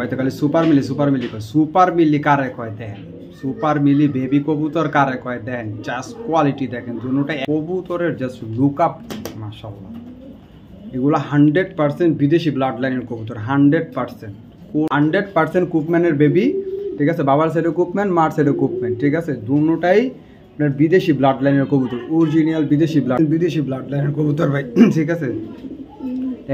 হয়তো খালি সুপার মিলি কারে কয় দেন, সুপার মিলি বেবি কবুতর কারে কয় দেন, জাস্ট কোয়ালিটি দেখেন দুটোটা কবুতরের জাস্ট লুক আপ মাশাআল্লাহ। এগুলো 100% বিদেশি ব্লাড লাইনের কবুতর, 100% কুপম্যানের বেবি, ঠিক আছে, বাবার সাইডে কুপম্যান, মার সাইডে কুপম্যান, ঠিক আছে, দুটোটাই আপনার বিদেশি ব্লাড লাইনের কবুতর, অরিজিনাল বিদেশি ব্লাড লাইনের কবুতর ভাই, ঠিক আছে,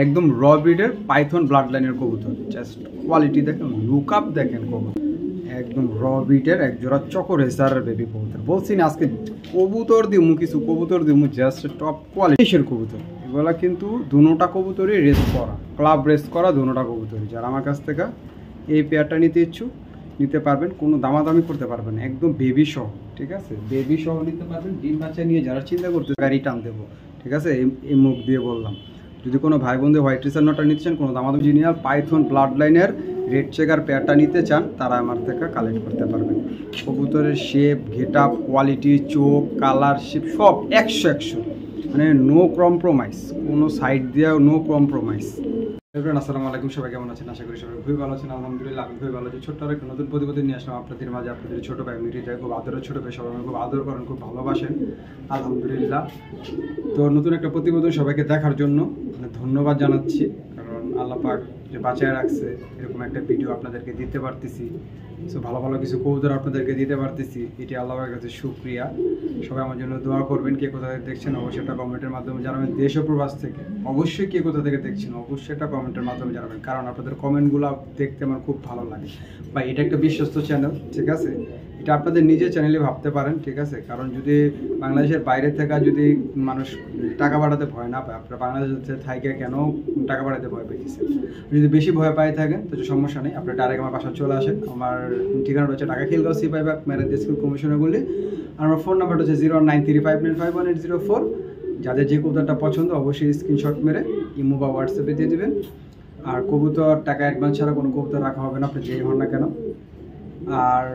একদম র ব্রিডের পাইথন ব্লাড লাইনের কবুতর, জাস্ট কোয়ালিটি দেখেন, লুক আপ দেখেন কবুতর, একদম র ব্রিডের এক জোড়া চকো রেসারের বেবি কবুতর। বলছি না আজকে কবুতর দিমু, কিছু কবুতর দিমু জাস্ট টপ কোয়ালিটির কবুতর। এগুলা কিন্তু দুটোটা কবুতরই রেস করা, ক্লাব রেস করা দুটোটা কবুতরই। যারা আমার কাছ থেকে এই পেয়ারটা নিতে ইচ্ছুক নিতে পারবেন, কোনো দামাদামি করতে পারবেন, একদম বেবি সহ, ঠিক আছে, বেবি সহ নিতে পারবেন। ডিম বাচ্চা নিয়ে যারা চিন্তা করতে গাড়ি টান দেবো, ঠিক আছে, এই মুখ দিয়ে বললাম। যদি কোনো ভাই বোনদের হোয়াইট রেসার নটা নিতে চান, কোনো দামাদামি অরিজিনাল পাইথন ব্লাড লাইনের রেড চেকার পেয়ারটা নিতে চান, তারা আমার থেকে কালেক্ট করতে পারবেন। কবুতরের শেপ, গেট আপ, কোয়ালিটি, চোখ, কালার, শেপ সব 100, মানে নো কম্প্রোমাইজ, কোনো সাইড দিয়েও নো কম্প্রোমাইজ। আসসালামু আলাইকুম, সবাই কেমন আছেন? আশা করি সবাই খুবই ভালো আছেন। আলহামদুলিল্লাহ আমি খুবই ভালো আছি। ছোট্ট একটা নতুন প্রতিবেদন নিয়ে আসলাম আপনাদের মাঝে। আপনাদের ছোটো ভাই মিডিয়ায় খুব আদরের ছোটো ভাই, সবাই খুব আদর করেন, খুব ভালোবাসেন, আলহামদুলিল্লাহ। তো নতুন একটা প্রতিবেদন সবাইকে দেখার জন্য ধন্যবাদ জানাচ্ছি, কারণ আল্লাহ পাক যে বাঁচায় রাখছে এরকম একটা ভিডিও আপনাদেরকে দিতে পারতেছি, সো ভালো ভালো কিছু কবুতর আপনাদেরকে দিতে পারতেছি, এটি আল্লাহর কাছে শুকরিয়া। সবাই আমার জন্য দোয়া করবেন। কে কোথা থেকে দেখছেন অবশ্যই একটা কমেন্টের মাধ্যমে জানাবেন। দেশ ও প্রবাস থেকে অবশ্যই কে কোথা থেকে দেখছেন অবশ্যই একটা কমেন্টের মাধ্যমে জানাবেন, কারণ আপনাদের কমেন্টগুলো দেখতে আমার খুব ভালো লাগে। বা এটা একটা বিশ্বস্ত চ্যানেল, ঠিক আছে, এটা আপনাদের নিজের চ্যানেলে ভাবতে পারেন, ঠিক আছে, কারণ যদি বাংলাদেশের বাইরে থেকে যদি মানুষ টাকা পাঠাতে ভয় না পায়, আপনারা বাংলাদেশে থাইকে কেন টাকা পাঠাতে ভয় পেয়েছেন? যদি বেশি ভয় পাই থাকেন তো সমস্যা নেই, আপনি ডাইরেক্ট আমার বাসায় চলে আসেন। আমার ঠিকানাটা হচ্ছে ঢাকা খিলগাঁও সিপাহীবাগ ম্যারেজ স্কুল কমিশনে বললে। আর আমার ফোন নাম্বারটা হচ্ছে 09359518004। যাদের যে কবুতরটা পছন্দ অবশ্যই স্ক্রিনশট মেরে ইমো বা হোয়াটসঅ্যাপে দিয়ে দেবেন। আর কবুতর টাকা অ্যাডভান্স ছাড়া কোনো কবুতর রাখা হবে না, আপনি যেই হন না কেন। আর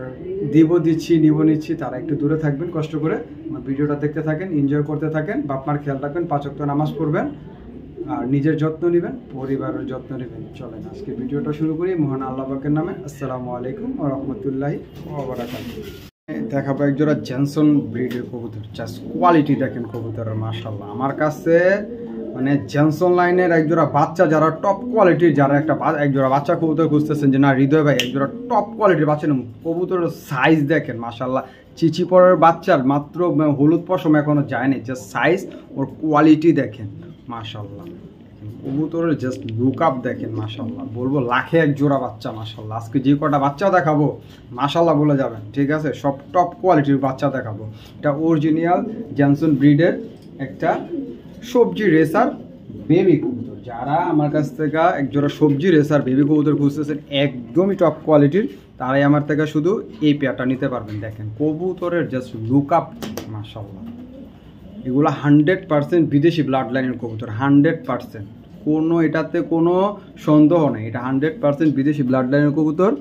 নিচ্ছি তারা একটু দূরে থাকবেন, কষ্ট করে আমার ভিডিওটা দেখতে থাকেন, এনজয় করতে থাকেন, বাপমার খেয়াল রাখবেন, 5 ওয়াক্ত নামাজ পড়বেন, আর নিজের যত্ন নেবেন, পরিবারের যত্ন নেবেন। চলেন আজকে ভিডিওটা শুরু করি মহান আল্লাহ পাকের নামে। আসসালামু আলাইকুম ওয়া রাহমাতুল্লাহি ওয়া বারাকাতুহু। দেখাবো একজোড়া জেনসন ব্রিডের কবুতর, জাস্ট কোয়ালিটি দেখেন কবুতরের মাশাআল্লাহ। আমার কাছে মানে জেনসন লাইনের একজোড়া বাচ্চা, যারা টপ কোয়ালিটির, যারা একজোড়া বাচ্চা কবুতর খুঁজতেছেন যে না হৃদয় ভাই একজোড়া টপ কোয়ালিটির বাচ্চা নেব, কবুতরের সাইজ দেখেন মাশাআল্লাহ। চিচি পরের বাচ্চার মাত্র হলুদ পশম এখনো যায়নি, জাস্ট সাইজ ওর কোয়ালিটি দেখেন মাশাআল্লাহ। কবুতরের জাস্ট লুক আপ দেখেন মাশাআল্লাহ, বলবো লাখে এক জোড়া বাচ্চা মাশাআল্লাহ। আজকে যে কটা বাচ্চা দেখাবো মাশাআল্লাহ বলে যাবেন, ঠিক আছে, সব টপ কোয়ালিটির বাচ্চা দেখাবো। এটা অরিজিনাল জেনসন ব্রিডের একটা সবজি রেসার বেবি কবুতর। যারা আমার কাছ থেকে এক জোড়া সবজি রেসার বেবি কবুতর খুঁজতেছেন একদমই টপ কোয়ালিটির, তারাই আমার থেকে শুধু এই পেয়ারটা নিতে পারবেন। দেখেন কবুতরের জাস্ট লুক আপ মাশাআল্লাহ। এগুলো 100% বিদেশি ব্লাড লাইনের কবুতর, 100%, কোনো এটাতে কোনো সন্দেহ নেই, এটা 100% বিদেশি ব্লাড লাইনের কবুতর।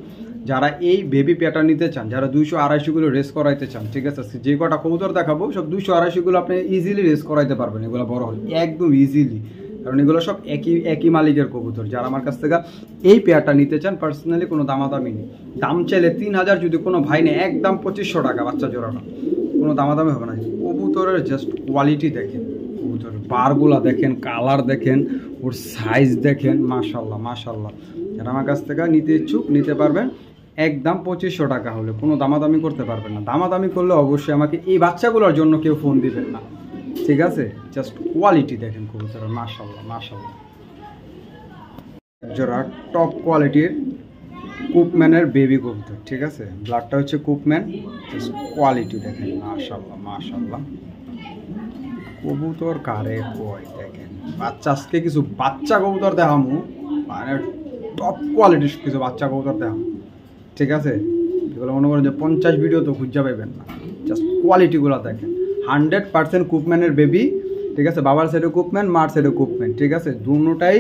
যারা এই বেবি পেয়ারটা নিতে চান, যারা 200-250 রেস করাইতে চান, ঠিক আছে, যে কটা কবুতর দেখাবো সব 200-250 আপনি ইজিলি রেস করাইতে পারবেন, এগুলো বড় হয় একদম ইজিলি, কারণ এগুলো সব একই মালিকের কবুতর। যারা আমার কাছ থেকে এই পেয়ারটা নিতে চান পার্সোনালি কোনো দামাদামি নেই, দাম চাইলে 3000, যদি কোনো ভাই নেই একদম 2500 টাকা বাচ্চা জোড়াটা, কোনো দামাদামি হবে না। কবুতরের জাস্ট কোয়ালিটি দেখেন, কবুতরের বারগুলা দেখেন, কালার দেখেন, ওর সাইজ দেখেন মাশাআল্লাহ মাশাআল্লাহ। যারা আমার কাছ থেকে নিতে ইচ্ছুক নিতে পারবেন, একদম 2500 টাকা হলে, কোনো দামাদামি করতে পারবেন না। দামাদামি করলে অবশ্যই আমাকে এই বাচ্চাগুলোর জন্য কেউ ফোন দিবেন না, ঠিক আছে। জাস্ট কোয়ালিটি দেখেন কবুতরের মাশাআল্লাহ মাশাআল্লাহ। যারা টপ কোয়ালিটির কুপম্যানের বেবি কবুতর, ঠিক আছে, ব্লাডটা হচ্ছে কুপম্যান, জাস্ট কোয়ালিটি দেখেন মাশাআল্লাহ মাশাআল্লাহ। কবুতর কারে কয় দেখেন, বাচ্চা আজকে কিছু বাচ্চা কবুতর দেখামু, মানে টপ কোয়ালিটির কিছু বাচ্চা কবুতর দেখামু, ঠিক আছে। এগুলো মনে করেন যে 50 ভিডিও তো খুঁজে পাইবেন না, জাস্ট কোয়ালিটিগুলো দেখেন। 100% কুপম্যানের বেবি, ঠিক আছে, বাবার সাইডে কুপম্যান, মার সাইডে কুপম্যান, ঠিক আছে, দুটোটাই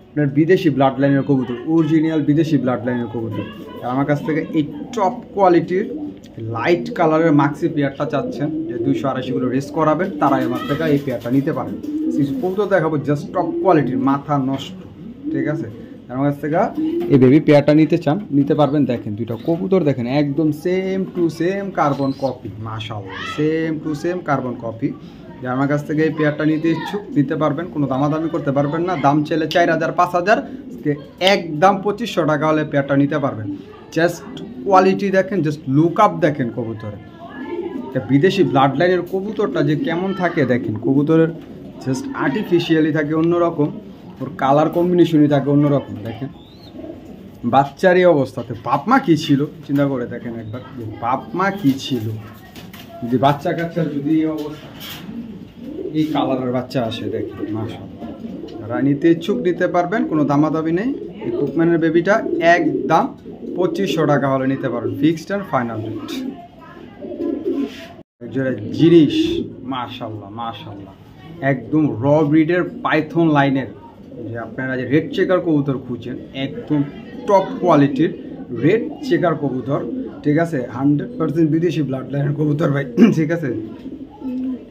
আপনার বিদেশি ব্লাড লাইনের কবুতর, অরিজিনাল বিদেশি ব্লাড লাইনের কবুতর। আর আমার কাছ থেকে এই টপ কোয়ালিটির লাইট কালারের মাক্সি পেয়ারটা চাচ্ছেন যে 200-250 রেস করাবেন, তারাই আমার থেকে এই পেয়ারটা নিতে পারেন। কবুতর দেখাবো জাস্ট টপ কোয়ালিটির, মাথা নষ্ট, ঠিক আছে, আমার কাছ থেকে এই বেবি পেয়ারটা নিতে চান নিতে পারবেন। দেখেন দুইটা কবুতর দেখেন একদম same to same carbon copy, মাশাআল্লাহ same to same carbon copy. যে আমার কাছ থেকে এই পেয়ারটা নিতে ইচ্ছুক নিতে পারবেন, কোনো দামাদামি করতে পারবেন না। দাম চাইলে 4000 5000, একদম 2500 টাকা হলে পেয়ারটা নিতে পারবেন। জাস্ট কোয়ালিটি দেখেন, জাস্ট লুক আপ দেখেন কবুতরের। বিদেশি ব্লাড লাইনের কবুতরটা যে কেমন থাকে দেখেন, কবুতরের জাস্ট আর্টিফিশিয়ালি থাকে অন্যরকম, ওর কালার কম্বিনেশনই থাকে অন্যরকম। দেখেন বাচ্চার এই অবস্থাতে বাপ মা কী ছিল চিন্তা করে দেখেন একবার, যে বাপ মা কী ছিল। যদি বাচ্চা কাচ্চার যদি এই অবস্থা, এই কালারের বাচ্চা আসে দেখেন মাশাআল্লাহ। যারা নিতে ইচ্ছুক নিতে পারবেন, কোনো দামাদামি নেই। এই কুকম্যানের বেবিটা একদম 2500 টাকা হলে নিতে পারবেন, ফিক্সড অ্যান্ড ফাইনাল রেট। জিনিস মাশাআল্লাহ মাশাআল্লাহ, একদম র ব্রিডের পাইথন লাইনের, যে আপনারা যে রেড চেকার কবুতর খুঁজছেন, একদম টপ কোয়ালিটির রেড চেকার কবুতর, ঠিক আছে 100% বিদেশি ব্লাড লাইনের কবুতর ভাই, ঠিক আছে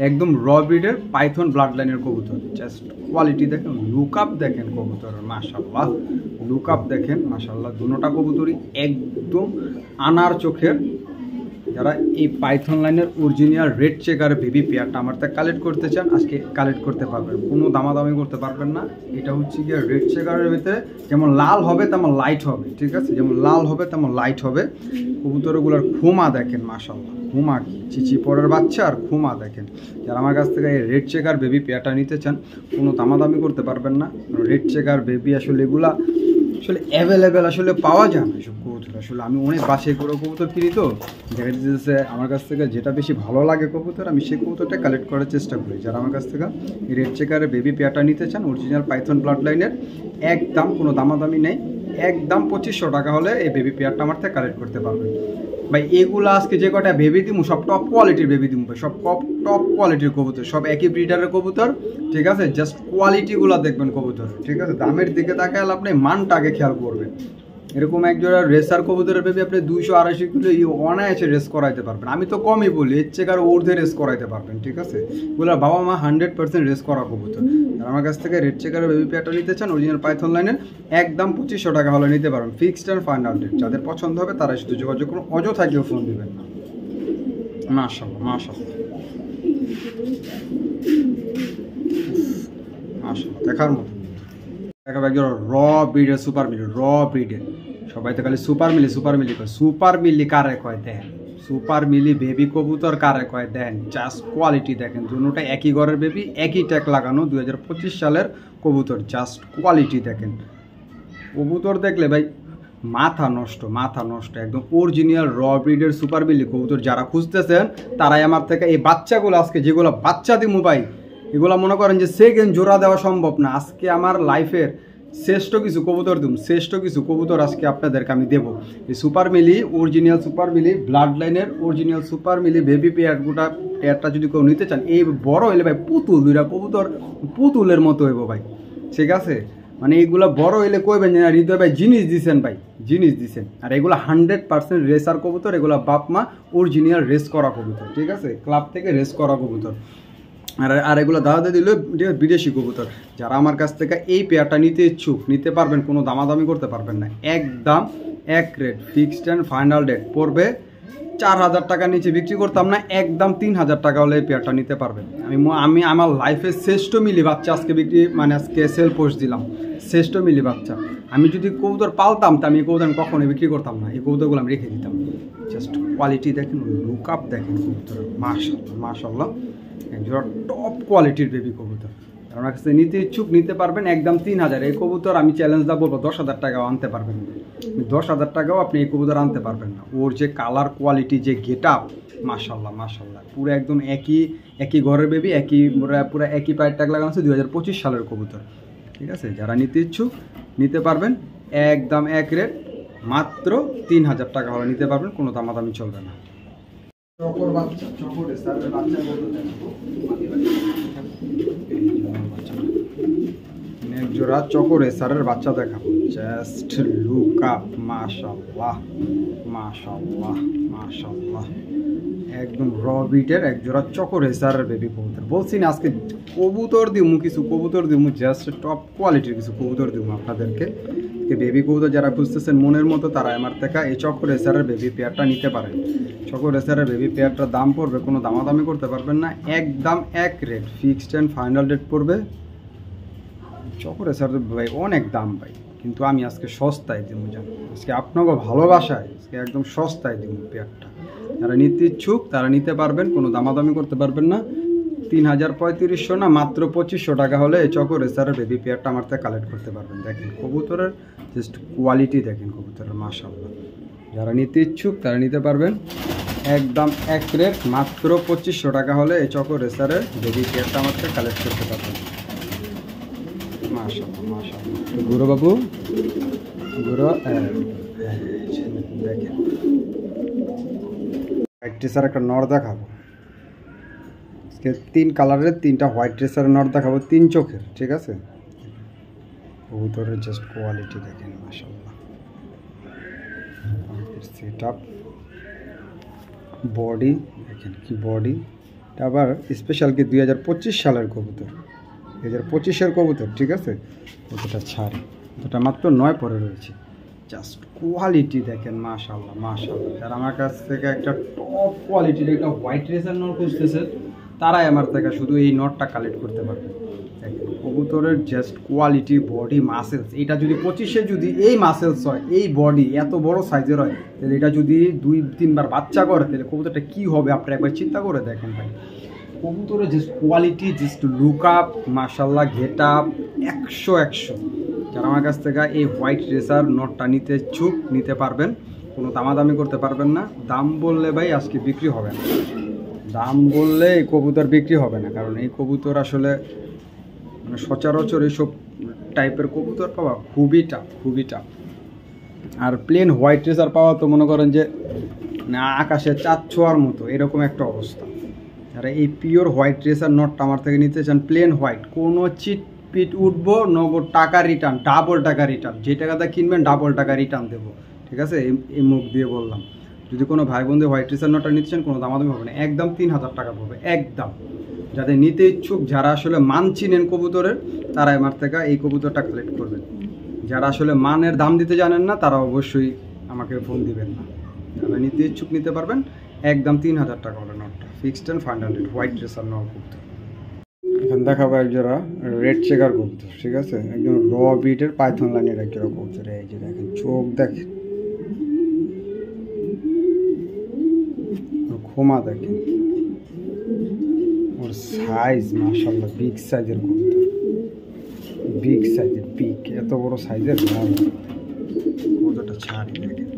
একদম র ব্রিডের পাইথন ব্লাড লাইনের কবুতর। জাস্ট কোয়ালিটি দেখেন, লুক আপ দেখেন কবুতর মাশাআল্লাহ, লুক আপ দেখেন মাশাআল্লাহ। দুটোটা কবুতরই একদম আনার চোখের। যারা এই পাইথন লাইনের অরিজিনাল রেড চেকার বেবি পেয়ারটা আমার থেকে কালেক্ট করতে চান, আজকে কালেক্ট করতে পারবেন, কোনো দামাদামি করতে পারবেন না। এটা হচ্ছে গিয়ে রেড চেকারের ভিতরে যেমন লাল হবে তেমন লাইট হবে, ঠিক আছে যেমন লাল হবে তেমন লাইট হবে। কবুতরগুলোর খুমা দেখেন মাশাআল্লাহ, খুমা কি চিচি পরের বাচ্চা আর খুমা দেখেন। যারা আমার কাছ থেকে এই রেড চেকার বেবি পেয়ারটা নিতে চান, কোনো দামাদামি করতে পারবেন না। রেড চেকার বেবি আসলে এগুলা আসলে অ্যাভেলেবেল আসলে পাওয়া যায় না এসব কবুতর। আসলে আমি অনেক বাছাই করে কবুতর কিনি, তো দেখা যাচ্ছে আমার কাছ থেকে যেটা বেশি ভালো লাগে কবুতর, আমি সেই কবুতরটা কালেক্ট করার চেষ্টা করি। যারা আমার কাছ থেকে এই রেড চেকারের বেবি পেয়ারটা নিতে চান অরিজিনাল পাইথন ব্লাড লাইনের, একদম কোনো দামাদামি নেই, একদম 2500 টাকা হলে এই বেবি পেয়ারটা আমার থেকে কালেক্ট করতে পারবেন ভাই। এগুলো আজকে যে কটা বেবি দিমু সব টপ কোয়ালিটির বেবি দিমু ভাই, সব টপ কোয়ালিটির কবুতর, সব একই ব্রিডারের কবুতর, ঠিক আছে জাস্ট কোয়ালিটিগুলো দেখবেন কবুতর, ঠিক আছে দামের দিকে তাকালে আপনি মানটা আগে খেয়াল করবেন। এরকম একজোড়া রেসার কবুতরের বেবি আপনি 200-250 কিলো অনায়াসে রেস করাইতে পারবেন। আমি তো কমই বলি, এর চেয়ে আরও ঊর্ধ্বে রেস করাইতে পারবেন, ঠিক আছে এগুলো বাবা মা 100% রেস করা কবুতর। আর আমার কাছ থেকে রেড চেকারের বেবি পেয়ারটা নিতে চান অরিজিনাল পাইথন লাইনের, একদম 2500 টাকা হলে নিতে পারবেন, ফিক্সড অ্যান্ড ফাইনাল রেট। যাদের পছন্দ হবে তারা শুধু যোগাযোগ করুন, অযথা কেউ ফোন দিবেন না। মাশাআল্লাহ মাশাআল্লাহ মাশাআল্লাহ, দেখার মতো দেখাবো একজন র ব্রিডের সুপার মিলি, র ব্রিডের। সবাই তো খালি সুপার মিলি কয়, সুপার মিলি কারে কয় দেন, সুপার মিলি বেবি কবুতর কারে কয় দেন। জাস্ট কোয়ালিটি দেখেন, দুটোটা একই ঘরের বেবি, একই ট্যাগ লাগানো, 2025 সালের কবুতর। জাস্ট কোয়ালিটি দেখেন, কবুতর দেখলে ভাই মাথা নষ্ট, মাথা নষ্ট। একদম অরিজিনাল র ব্রিডের সুপার মিলি কবুতর যারা খুঁজতেছেন, তারাই আমার থেকে এই বাচ্চাগুলো, আজকে যেগুলো বাচ্চা দিমু ভাই, এগুলো মনে করেন যে সেকেন্ড জোড়া দেওয়া সম্ভব না। আজকে আমার লাইফের শ্রেষ্ঠ কিছু কবুতর দিম, শ্রেষ্ঠ কিছু কবুতর আজকে আপনাদেরকে আমি দেবো। এই সুপার মিলি, অরিজিনাল সুপার মিলি ব্লাড লাইনের অরিজিনাল সুপার মিলি বেবি পেয়ারটা, পেয়ারটা যদি কেউ নিতে চান, এই বড় হইলে ভাই পুতুল, দুইটা কবুতর পুতুলের মতো হইব ভাই, ঠিক আছে মানে এইগুলো বড় হইলে কইবেন যে না হৃদয় ভাই জিনিস দিছেন, ভাই জিনিস দিছেন। আর এগুলো 100% রেসার কবুতর, এগুলো বাপ মা অরিজিনাল রেস করা কবুতর, ঠিক আছে ক্লাব থেকে রেস করা কবুতর। আর এগুলো দাদা দিল বিদেশি কবুতর। যারা আমার কাছ থেকে এই পেয়ারটা নিতে ইচ্ছুক নিতে পারবেন, কোনো দামাদামি করতে পারবেন না, একদম এক rate, fixed and final rate পড়বে। 4000 টাকার নিচে বিক্রি করতাম না, একদম 3000 টাকা হলে এই পেয়ারটা নিতে পারবেন। আমি আমার লাইফের শ্রেষ্ঠ মিলি বাচ্চা আজকে বিক্রি, মানে আজকে সেল পোস্ট দিলাম, শ্রেষ্ঠ মিলি বাচ্চা। আমি যদি কবুতর পালতাম তা আমি এই কবুতর কখনোই বিক্রি করতাম না, এই কবুতরগুলো আমি রেখে দিতাম। জাস্ট কোয়ালিটি দেখেন, লুক আপ দেখেন কবুতর, মাশাআল্লাহ মাশাআল্লাহ, একজোড়া টপ কোয়ালিটির বেবি কবুতর। আমার কাছে নিতে ইচ্ছুক নিতে পারবেন, একদম 3000। এই কবুতর আমি চ্যালেঞ্জ দা বলবো 10,000 টাকাও আনতে পারবেন না, 10,000 টাকাও আপনি এই কবুতর আনতে পারবেন না। ওর যে কালার কোয়ালিটি, যে গেট আপ, মাশাআল্লাহ মাশাআল্লাহ, পুরো একদম একই ঘরের বেবি, পুরো একই পায়ের ট্যাগ লাগানো আছে, 2025 সালের কবুতর, ঠিক আছে যারা নিতে ইচ্ছুক নিতে পারবেন, একদম এক রেট, মাত্র 3000 টাকা হলে নিতে পারবেন, কোনো দামাদামি চলবে না। চকর বাচ্চা, চকর স্টারের বাচ্চা বলতে দেখো, এক জোড়া চকর স্টারের বাচ্চা দেখাবো। জাস্ট লুক আপ, মাশাআল্লাহ মাশাআল্লাহ মাশাআল্লাহ, একদম র বিটের এক জোড়া চকর স্টারের বেবি কবুতর। বলছি না আজকে কবুতর দিমু, কিছু কবুতর দিমু, জাস্ট টপ কোয়ালিটির কিছু কবুতর দিমু আপনাদেরকে। বেবি কবুতর যারা খুঁজতেছেন মনের মতো, তারা আমার থেকে এই চক্র রেসারের বেবি পেয়ারটা নিতে পারেন। চক্র রেসারের বেবি পেয়ারটার দাম পড়বে, কোনো দামাদামি করতে পারবেন না, একদম এক rate, fixed and final rate পড়বে। চক্র রেসারের ভাই অনেক দাম ভাই, কিন্তু আমি আজকে সস্তায় দিব, জান আজকে আপনাকে ভালোবাসায় আজকে একদম সস্তায় দিব পেয়ারটা। যারা নিতে ইচ্ছুক তারা নিতে পারবেন, কোনো দামাদামি করতে পারবেন না। 3,3500 না, মাত্র 2500 টাকা হলে এই চক্র রেসারের বেবি পেয়ারটা আমার থেকে কালেক্ট করতে পারবেন। দেখেন কবুতরের জাস্ট কোয়ালিটি দেখেন কবুতরের, মাশাআল্লাহ। যারা নিতে ইচ্ছুক তারা নিতে পারবেন, একদম এক রেট, মাত্র 2500 টাকা হলে এই চক্র রেসারের বেবি পেয়ারটা আমার থেকে কালেক্ট করতে পারবেন। মাশাআল্লাহ মাশাআল্লাহ। গুরু বাবু, গুরু দেখেন হোয়াইট ট্রেসার একটা নর দেখাবো আজকে, 3 কালারের 3টা হোয়াইট ট্রেসার নর দেখাবো, 3 চোখের, ঠিক আছে। কবুতরের জাস্ট কোয়ালিটি দেখেন মাশাআল্লাহ, সেট আপ, বডি দেখেন কি বডি। আবার স্পেশাল কি 2025 সালের কবুতর, 2025-এর কবুতর, ঠিক আছে। কতটা ছাড়ি, কতটা মাত্র 9 পরে রয়েছে, জাস্ট কোয়ালিটি দেখেন মাশাআল্লাহ মাশাআল্লাহ। যারা আমার কাছ থেকে একটা টপ কোয়ালিটির একটা হোয়াইট রেসার নট খুঁজতেছে তারাই আমার থেকে শুধু এই নটটা কালেক্ট করতে পারবে। দেখেন কবুতরের জাস্ট কোয়ালিটি, বডি, মাসেলস, এটা যদি 25-এ যদি এই মাসেলস হয়, এই বডি এত বড় সাইজের হয়, তাহলে এটা যদি 2-3 বার বাচ্চা করে তাহলে কবুতরটা কী হবে আপনারা একবার চিন্তা করে দেখেন ভাই। কবুতরের just quality, just look up, মাশাআল্লাহ, গেট আপ 100। যারা আমার কাছ থেকে এই হোয়াইট রেসার নটটা নিতে ইচ্ছুক নিতে পারবেন, কোনো দামাদামি করতে পারবেন না। দাম বললে ভাই আজকে বিক্রি হবে না, দাম বললে এই কবুতর বিক্রি হবে না, কারণ এই কবুতর আসলে মানে সচরাচর এইসব টাইপের কবুতর পাওয়া খুবই টাফ, খুবই টাফ। আর প্লেন হোয়াইট রেসার পাওয়া তো মনে করেন যে না আকাশে চাঁদ ছোঁয়ার মতো এরকম একটা অবস্থা। যারা এই পিওর হোয়াইট রেসার নটটা আমার থেকে নিতে চান, প্লেন হোয়াইট, কোনো চিট পিট উঠবো, নগদ টাকা রিটার্ন, ডাবল টাকা রিটার্ন, যে টাকাটা কিনবেন ডাবল টাকা রিটার্ন দেবো, ঠিক আছে। এই মুখ দিয়ে বললাম, যদি কোনো ভাই বোনদের হোয়াইট রেসার নটটা নিতে চান কোনো দামাদামি হবে না, একদম 3000 টাকা পড়বে একদম। যাদের নিতে ইচ্ছুক, যারা আসলে মান চিনেন কবুতরের, তারা আমার থেকে এই কবুতরটা কালেক্ট করবেন। যারা আসলে মানের দাম দিতে জানেন না তারা অবশ্যই আমাকে ফোন দিবেন না। যারা নিতে ইচ্ছুক নিতে পারবেন, একদম 3000 টাকা হলে নটটা, fixed and final rate, white racer not কবুতর। এখানে দেখাবো একজোড়া রেড চেকার কবুতর, ঠিক আছে, একদম র বিটের পাইথন লাইনের একজোড়া কবুতর। এই যে দেখেন চোখ দেখেন, খোমা দেখেন, ওর সাইজ মাশাআল্লাহ, বিগ সাইজের কবুতর, বিগ সাইজের পিক, এত বড় সাইজের নর কবুতরটা ছাড়ি দেখেন।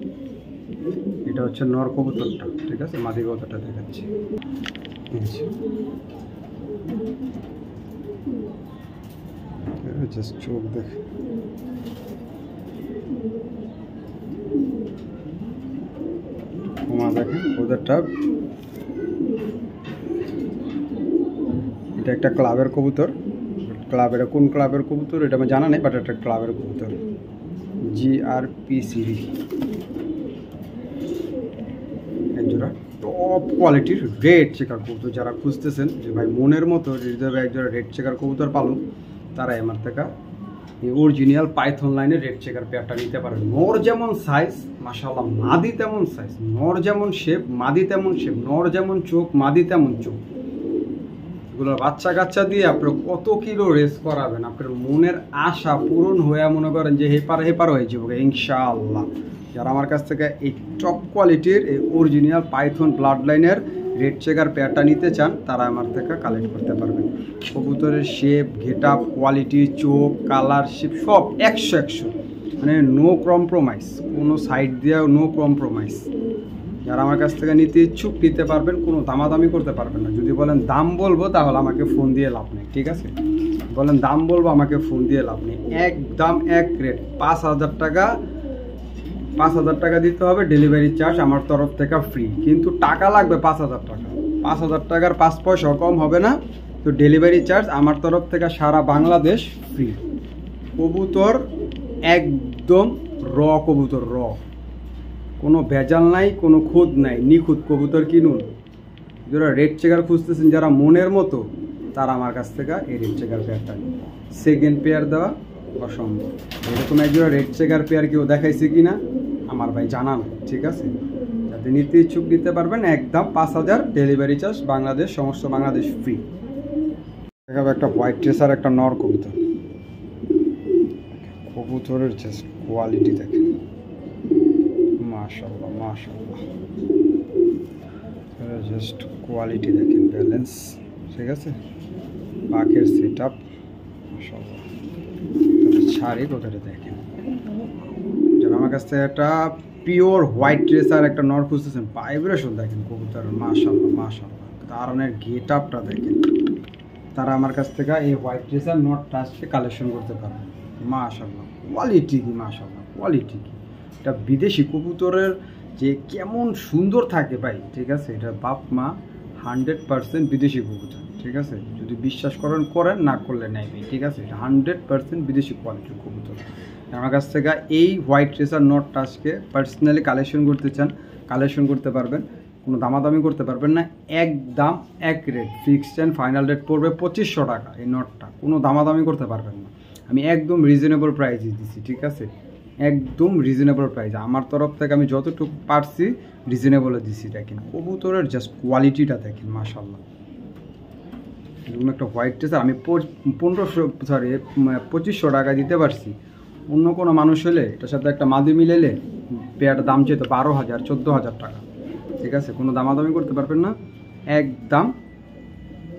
এটা হচ্ছে নর কবুতরটা, ঠিক আছে, মাদি কবুতরটা দেখাচ্ছি। জাস্ট চোখ দেখে, খোমা দেখেন কবুতরটা। এটা একটা ক্লাবের কবুতর, ক্লাবের কোন ক্লাবের কবুতর এটা আমার জানা নেই, বাট একটা ক্লাবের কবুতর, GRP সিরিজ একজোড়া টপ কোয়ালিটির রেড চেকার কবুতর। যারা খুঁজতেছেন যে ভাই মনের মতো হৃদয়ে একজোড়া রেড চেকার কবুতর পালুন, তারাই আমার থেকে এই অরিজিনাল পাইথন লাইনের রেড চেকার পেয়ারটা নিতে পারেন। নর যেমন সাইজ মাশাআল্লাহ, মাদি তেমন সাইজ, নর যেমন শেপ মাদি তেমন শেপ, নর যেমন চোখ মাদি তেমন চোখ। এগুলোর বাচ্চা কাচ্চা দিয়ে আপনার কত কিলো রেস করাবেন, আপনার মনের আশা পূরণ হয়ে মনে করেন যে হেপার হয়ে যাবে ইনশাআল্লাহ। যারা আমার কাছ থেকে এই টপ কোয়ালিটির এই অরিজিনাল পাইথন ব্লাড লাইনের রেড চেকার পেয়ারটা নিতে চান, তারা আমার থেকে কালেক্ট করতে পারবেন। কবুতরের শেপ, গেট আপ, কোয়ালিটি, চোখ, কালার, শেপ সব 100, মানে নো কম্প্রোমাইজ, কোনো সাইড দিয়েও নো কম্প্রোমাইজ। যারা আমার কাছ থেকে নিতে ইচ্ছুক নিতে পারবেন, কোনো দামাদামি করতে পারবেন না। যদি বলেন দাম বলবো তাহলে আমাকে ফোন দিয়ে লাভ নেই, ঠিক আছে। বলেন দাম বলবো আমাকে ফোন দিয়ে লাভ নেই, একদম এক রেট, 5000 টাকা, 5000 টাকা দিতে হবে, ডেলিভারি চার্জ আমার তরফ থেকে ফ্রি, কিন্তু টাকা লাগবে 5000 টাকা, 5000 টাকার 5 পয়সা কম হবে না। তো ডেলিভারি চার্জ আমার তরফ থেকে সারা বাংলাদেশ ফ্রি। কবুতর একদম র কবুতর, র, কোনো ভেজাল নাই, কোনো খুদ নাই, নিখুঁত কবুতর কিনুন। যারা রেড চেকার খুঁজতেছেন, যারা মনের মতো, তারা আমার কাছ থেকে এই রেড চেকার পেয়ারটা নিন। সেকেন্ড পেয়ার দেওয়া অসম্ভব। এরকম একজোড়া রেড চেকার পেয়ার কেউ দেখাইছে কি না আমার ভাই জানান, ঠিক আছে? যাতে নিতে ইচ্ছুক নিতে পারবেন, একদম 5,000 ডেলিভারি চার্জ, বাংলাদেশ, সমস্ত বাংলাদেশ ফ্রি। দেখাবো একটা হোয়াইট ট্রেসার, একটা নর কবুতর। কবুতরের জাস্ট কোয়ালিটি দেখেন, মাশাআল্লাহ মাশাআল্লাহ, জাস্ট কোয়ালিটি দেখেন, ব্যালেন্স, ঠিক আছে? পাখের সেট আপ মাশাআল্লাহ, ছাড়ি কোথাটা দেখেন। যারা আমার কাছ থেকে একটা পিওর হোয়াইট ট্রেসার একটা নর খুঁজতেছেন, ভাইব্রেশন দেখেন কবুতরের, মাশাআল্লাহ মাশাআল্লাহ, তারানের গেট আপটা দেখেন, তারা আমার কাছ থেকে এই হোয়াইট ট্রেসার নটটা আজকে কালেকশন করতে পারবেন। মাশাআল্লাহ কোয়ালিটি কি, মাশাআল্লাহ কোয়ালিটি কি, এটা বিদেশি কবুতরের যে কেমন সুন্দর থাকে ভাই, ঠিক আছে? এটা বাপ মা 100% বিদেশি কবুতর, ঠিক আছে? যদি বিশ্বাস করেন করেন, না করলে নেই ভাই, ঠিক আছে? এটা 100% বিদেশি কোয়ালিটির কবুতর। আমার কাছ থেকে এই হোয়াইট ট্রেসার নটটা আজকে পার্সোনালি কালেকশন করতে চান, কালেকশন করতে পারবেন, কোনো দামাদামি করতে পারবেন না, একদম এক rate, fixed and final rate পড়বে 2500 টাকা এই নটটা, কোনো দামাদামি করতে পারবেন না। আমি একদম রিজনেবল প্রাইসে দিচ্ছি, ঠিক আছে? একদম রিজনেবল প্রাইস আমার তরফ থেকে, আমি যতটুকু পারছি রিজনেবলে দিচ্ছি। দেখেন কবুতরের জাস্ট কোয়ালিটিটা দেখেন, মাশাআল্লাহ। এরকম একটা হোয়াইট ট্রেসার আমি 2500 টাকা দিতে পারছি। অন্য কোনো মানুষ হলে এটার সাথে একটা মাদি মিলেলে পেয়ারটার দাম যেত 12,000 14,000 টাকা, ঠিক আছে? কোনো দামাদামি করতে পারবেন না, একদম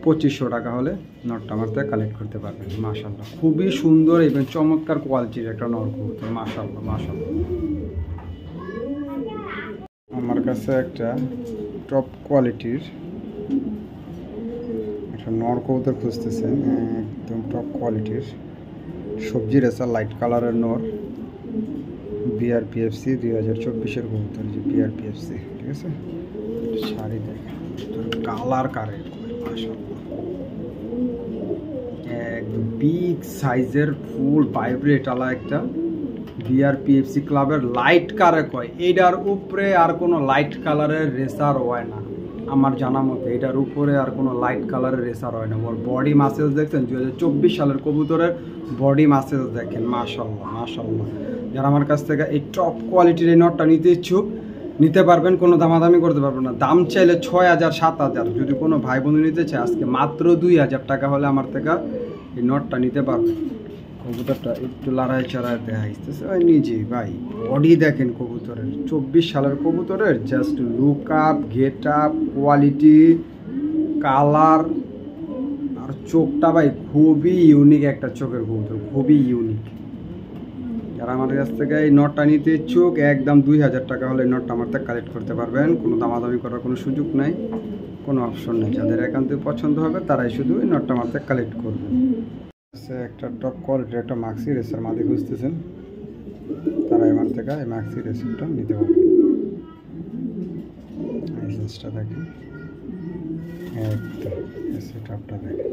2500 টাকা হলে নটটা আমার থেকে কালেক্ট করতে পারবেন। মাশাআল্লাহ খুবই সুন্দর এবং চমৎকার কোয়ালিটির একটা নর কবুতর, মাশাআল্লাহ মাশাআল্লাহ। আমার কাছে একটা টপ কোয়ালিটির একটা নর কবুতর খুঁজতেছেন, একদম টপ কোয়ালিটির সবজি রেসার লাইট কালারের নর, বিআরপিএফসি 2024-এর কবুতর, যে বিআরপিএফসি, ঠিক আছে? শাড়ি দেখেন কালার কারে, মাশাআল্লাহ একদম বিগ সাইজের ফুল ভাইব্রেট আলা একটা বিআরপিএফসি ক্লাবের লাইট কারে কয়। এইটার উপরে আর কোনো লাইট কালারের রেসার হয় না আমার জানা মতে, এটার উপরে আর কোনো লাইট কালারের রেসার হয় না। ওর বডি মাসেলস দেখছেন, 2024 সালের কবুতরের বডি মাসেলস দেখেন, মাশাআল্লাহ মাশাআল্লাহ। যারা আমার কাছ থেকে এই টপ কোয়ালিটির এই নটটা নিতে ইচ্ছুক নিতে পারবেন, কোনো দামাদামি করতে পারবেন না। দাম চাইলে 6,000 7,000, যদি কোনো ভাই বন্ধু নিতে চায় আজকে মাত্র 2,000 টাকা হলে আমার থেকে এই নটটা নিতে পারবেন। কবুতরটা একটু লড়াই চড়াই দেখাইতেছে ওই নিজেই ভাই, বডি দেখেন কবুতরের, 24 সালের কবুতরের just look up, get up, quality, colour আর চোখটা ভাই খুবই ইউনিক একটা চোখের কবুতর, খুবই ইউনিক। যারা আমার কাছ থেকে এই নটটা নিতে ইচ্ছুক একদম 2,000 টাকা হলে এই নটটা আমার থেকে কালেক্ট করতে পারবেন, কোনো দামাদামি করার কোনো সুযোগ নাই, কোনো অপশন নেই। যাদের একান্ত পছন্দ হবে তারাই শুধু এই নটটা আমার থেকে কালেক্ট করবেন। একটা টপ কোয়ালিটির একটা মাক্সি রেসার মাদি খুঁজতেছেন, তারা আমার থেকে এই মাক্সি রেসারটা নিতে পারবেন। লাইসেন্সটা দেখেন, একদম সেটআপটা দেখেন,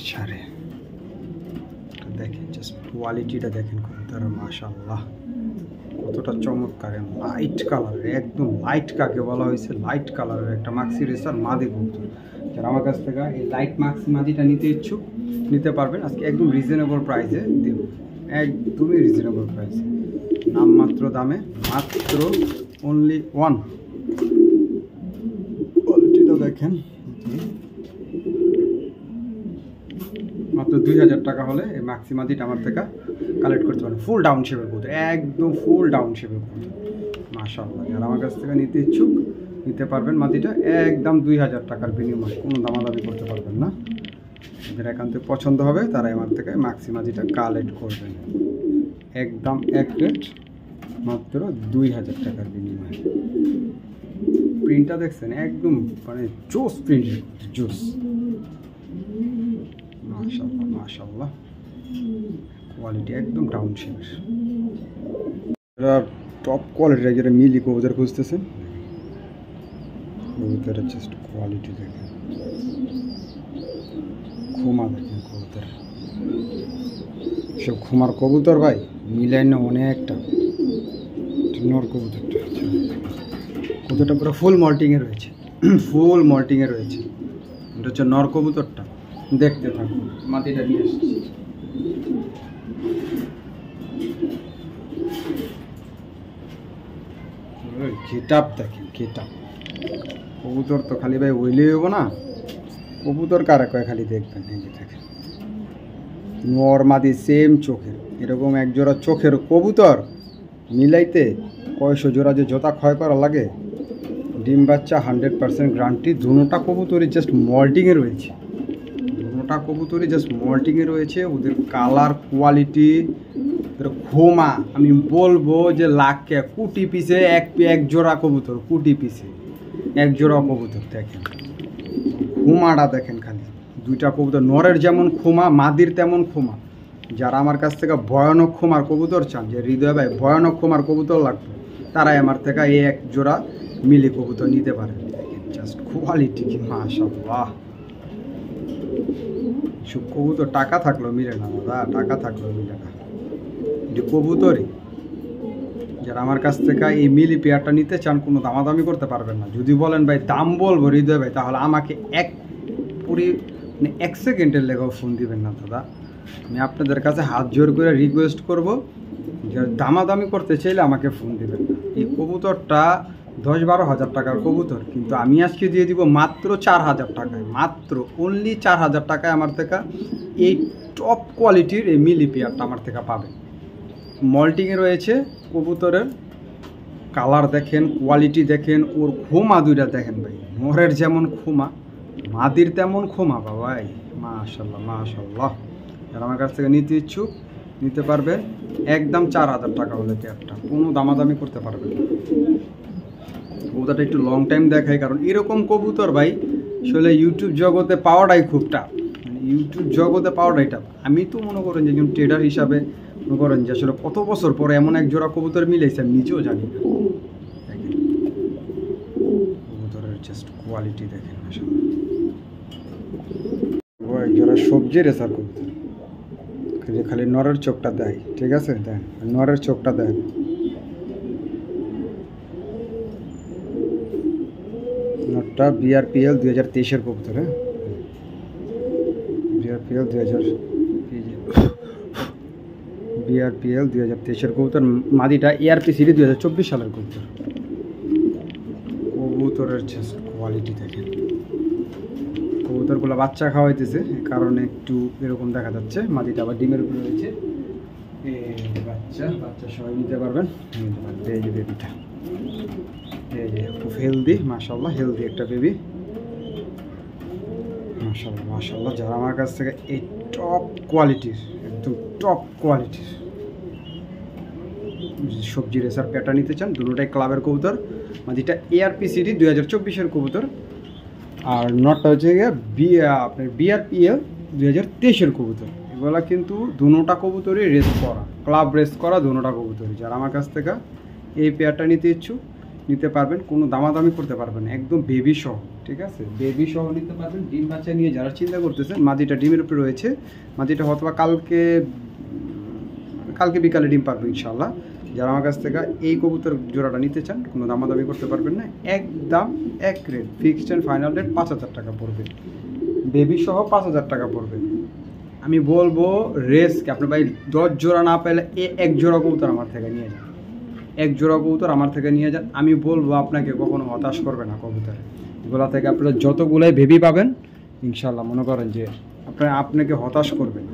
সারে দেখেন, জাস্ট কোয়ালিটিটা দেখেন কবুতরের, মাশাআল্লাহ কতটা চমৎকার, লাইট কালারের, একদম লাইট কাকে বলা হয়েছে, লাইট কালারের একটা মাক্সি রেসার মাদি কবুতর। যারা আমার কাছ থেকে এই লাইট মাক্সি মাদিটা নিতে ইচ্ছুক নিতে পারবেন, আজকে একদম রিজনেবল প্রাইসে দেব, একদমই রিজনেবল প্রাইসে, নামমাত্র দামে, মাত্র অনলি ওয়ান। কোয়ালিটিটা দেখেন, মাত্র 2,000 টাকা হলে এই মাক্সি মাদিটা আমার থেকে কালেক্ট করতে পারেন। ফুল ডাউন শেপের কবুতর, একদম ফুল ডাউন শেপের কবুতর, মাশাআল্লাহ। যারা আমার কাছ থেকে নিতে ইচ্ছুক নিতে পারবেন মাদিটা, একদম 2,000 টাকার বিনিময়ে, কোনো দামাদামি করতে পারবেন না। যাদের একান্ত পছন্দ হবে তারাই আমার থেকে মাক্সি মাদিটা কালেক্ট করবেন, একদম এক রেট, মাত্র 2,000 টাকার বিনিময়ে। প্রিন্টটা দেখছেন, একদম মানে জোস প্রিন্টের, জোস, মাশাআল্লাহ মাশাআল্লাহ, কোয়ালিটি একদম ডাউন শেপের। যারা টপ কোয়ালিটির যেটা মিলি কবুতর খুঁজতেছেন, কবুতরের জাস্ট কোয়ালিটি দেখেন, খুমা দেখেন কবুতর, সব খুমার কবুতর ভাই মিলাই না অনেকটা। নর কবুতরটা, কবুতরটা পুরো ফুল মল্টিংয়ে রয়েছে, ফুল মল্টিংয়ে রয়েছে। এটা হচ্ছে নর কবুতরটা, দেখতে থাকুন। মাটিটা নিয়ে এসেছি, গেট আপ দেখেন, গেট আপ। কবুতর তো খালি ভাই ওইলে হইব না, কবুতর কারা কয় খালি দেখবেন। এই যে দেখেন নর মাদি সেম চোখের, এরকম এক জোড়া চোখের কবুতর মিলাইতে কয়শো জোড়া যে জোতা ক্ষয় করা লাগে। ডিম বাচ্চা 100% গ্যারান্টি। দুটোটা কবুতরই জাস্ট মল্টিংয়ে রয়েছে, দুটোটা কবুতরই জাস্ট মল্টিংয়ে রয়েছে। ওদের কালার কোয়ালিটি, ওদের খোমা আমি বলবো যে লাখে কোটি পিসে এক জোড়া কবুতর, কোটি পিসে এক জোড়া কবুতর। দেখেন খোমাটা দেখেন খালি, দুইটা কবুতর নরের যেমন খোমা মাদির তেমন খোমা। যারা আমার কাছ থেকে ভয়ানক খোমার কবুতর চান, যে হৃদয় ভাই ভয়ানক খোমার কবুতর লাগবে, তারাই আমার থেকে এই এক জোড়া মিলি কবুতর নিতে পারেন। দেখেন জাস্ট কোয়ালিটি কি মাশাআল্লাহ। সব কবুতর টাকা থাকলেও মিলে না দাদা, টাকা থাকলেও মিলে না। যে কবুতরই যারা আমার কাছ থেকে এই মিলি পেয়ারটা নিতে চান, কোনো দামাদামি করতে পারবেন না। যদি বলেন ভাই দাম বলবো হৃদয় ভাই, তাহলে আমাকে এক সেকেন্ডের লেগেও ফোন দিবেন না দাদা। আমি আপনাদের কাছে হাত জোর করে রিকোয়েস্ট করব যে দামাদামি করতে চাইলে আমাকে ফোন দিবেন না। এই কবুতরটা 10-12 হাজার টাকার কবুতর, কিন্তু আমি আজকে দিয়ে দিব মাত্র 4,000 টাকায়, মাত্র অনলি 4,000 টাকায় আমার থেকে এই টপ কোয়ালিটির এই মিলি পেয়ারটা আমার থেকে পাবেন। মল্টিংয়ে রয়েছে কবুতরের, কালার দেখেন, কোয়ালিটি দেখেন, ওর খোমা দুইটা দেখেন ভাই, নরের যেমন খোমা মাদির তেমন খোমা বাবাই। মাশাল্লাহ মাশাল্লাহ। যারা আমার কাছ থেকে নিতে ইচ্ছুক নিতে পারবেন, একদম 4,000 টাকা হলে পেয়ারটা, কোনো দামাদামি করতে পারবেন না। কবুতরটা একটু লং টাইম দেখায়, কারণ এরকম কবুতর ভাই আসলে ইউটিউব জগতে পাওয়াটাই খুব টাফ, মানে ইউটিউব জগতে পাওয়াটাই টাফ। আমি তো মনে করেন যে একজন ট্রেডার হিসাবে মনে করেন যে আসলে কত বছর পরে এমন এক জোড়া কবুতর মিলেছে আমি নিজেও জানি না। দেখেন কবুতরের জাস্ট কোয়ালিটি দেখেন, আসলে ও এক জোড়া সবজি রেসার কবুতর, খালি নরের চোখটা দেয়, ঠিক আছে দেন, নরের চোখটা দেন। নটটা BRPL 2023-এর কবুতর, হ্যাঁ BRPL 2023-এর কবুতর। মাদিটা ARPCD 2024 সালের কবুতর। কবুতরের জাস্ট কোয়ালিটি দেখেন, কবুতরগুলো বাচ্চা খাওয়াইতেছে, এই কারণে একটু এরকম দেখা যাচ্ছে। মাদিটা আবার ডিমের উপরে রয়েছে, বাচ্চা বাচ্চা সবাই নিতে পারবেন। এই যে বেবিটা, এই যে খুব হেলদি মাশাআল্লাহ, হেলদি একটা বেবি মাশাআল্লাহ মাশাআল্লাহ। যারা আমার কাছ থেকে এই টপ কোয়ালিটির, একদম টপ কোয়ালিটির সবজি রেসার প্যাটা নিতে চান, দুটোটাই ক্লাবের কবুতর। মাদিটা ARPCD 2024-এর কবুতর, আর নটটা হচ্ছে গিয়ে আপনার BRPL 2023-এর কবুতর। এগুলা কিন্তু দুটোটা কবুতরই রেস করা, ক্লাব রেস করা দুটোটা কবুতরই। যারা আমার কাছ থেকে এই পেয়ারটা নিতে ইচ্ছুক নিতে পারবেন, কোনো দামাদামি করতে পারবেন, একদম বেবি সহ, ঠিক আছে বেবি সহ নিতে পারবেন। ডিম বাচ্চা নিয়ে যারা চিন্তা করতেছেন, মাদিটা ডিমের উপরে রয়েছে, মাদিটা হয়তো কালকে বিকালে ডিম পারবে ইনশাল্লাহ। যারা আমার কাছ থেকে এই কবুতর জোড়াটা নিতে চান, কোনো দামাদামি করতে পারবেন না, একদম এক rate, fixed and final rate 5,000 টাকা পড়বে, বেবি সহ 5,000 টাকা পড়বে। আমি বলবো রেসকে আপনি ভাই 10 জোড়া না পেলে এক জোড়া কবুতর আমার থেকে নিয়ে যান, এক জোড়া কবুতর আমার থেকে নিয়ে যান। আমি বলবো আপনাকে কখনো হতাশ করবে না কবুতরে। এগুলা থেকে আপনারা যতগুলাই বেবি পাবেন ইনশাল্লাহ মনে করেন যে আপনাকে হতাশ করবে না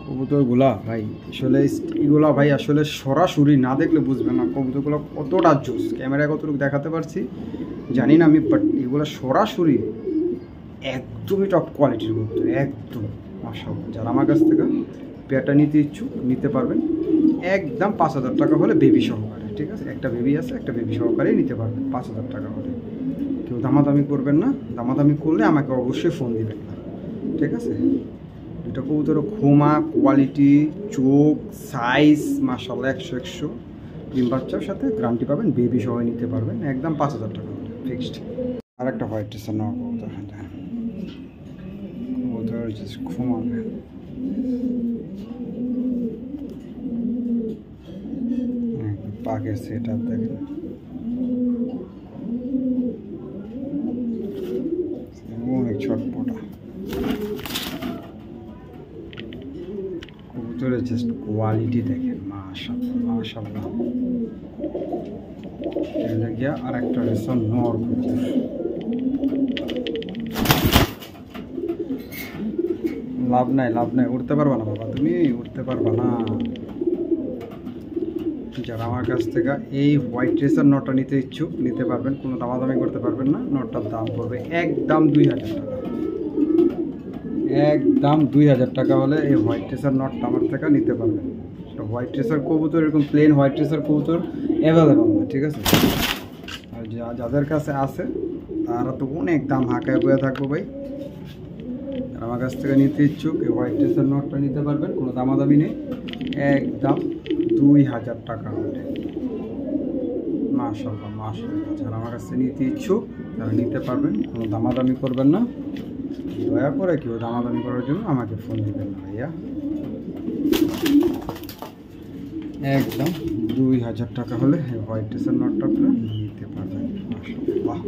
কবুতরগুলা ভাই। আসলে এগুলা ভাই আসলে সরাসরি না দেখলে বুঝবেন না কবুতরগুলো কতটা জোস। ক্যামেরায় কতটুকু দেখাতে পারছি জানি না আমি, বাট এগুলো সরাসরি একদমই টপ কোয়ালিটির কবুতর, একদম মাশাআল্লাহ। যারা আমার কাছ থেকে পেয়ারটা নিতে ইচ্ছুক নিতে পারবেন, একদম 5,000 টাকা হলে বেবি সহকারে, ঠিক আছে একটা বেবি আছে, একটা বেবি সহকারেই নিতে পারবেন 5,000 টাকা হলে। কেউ দামাদামি করবেন না, দামাদামি করলে আমাকে অবশ্যই ফোন দিবেন না, ঠিক আছে। দুটো কবুতর খোমা, কোয়ালিটি, চোখ, সাইজ মাশাআল্লাহ 100 ডিম বাচ্চার সাথে গ্যারান্টি পাবেন, বেবি সহ নিতে পারবেন, একদম 5,000 টাকা হলে ফিক্সড। আর একটা হোয়াইট টেসার নেওয়া কবুতর, কবুতর জাস্ট খোমা, পাকের সেট আপ দেখেন, অনেক ছটপটা কবুতরের জাস্ট কোয়ালিটি দেখেন মাশাআল্লাহ মাশাআল্লাহ। গিয়া আর একটা রেশন নর লাভ নাই উঠতে পারবা না বাবা, তুমি উঠতে পারবা না। যারা আমার কাছ থেকে এই হোয়াইট রেসার নটটা নিতে ইচ্ছুক নিতে পারবেন, কোনো দামাদামি করতে পারবেন না। নটটার দাম পড়বে একদম 2000 টাকা, একদম 2000 টাকা হলে এই হোয়াইট রেসার নটটা আমার থেকে নিতে পারবেন। হোয়াইট রেসার কবুতর এরকম প্লেন হোয়াইট রেসার কবুতর অ্যাভেলেবল না, ঠিক আছে। আর যাদের কাছে আছে তারা তো অনেক দাম হাঁকায় বয়ে থাকবো ভাই। আমার কাছ থেকে নিতে ইচ্ছুক এই হোয়াইট রেসার নটটা নিতে পারবেন, কোনো দামাদামি নেই, একদম 2000 টাকা হলে। মাশাআল্লাহ মাশাআল্লাহ, যারা আমার কাছে নিতে ইচ্ছুক তারা নিতে পারবেন, কোনো দামাদামি করবেন না। দয়া করে কেউ দামাদামি করার জন্য আমাকে ফোন দিবেন না ভাইয়া। একদম 2000 টাকা হলে হোয়াইট রেসার নটটা আপনারা নিতে পারবেন। মাশাআল্লাহ।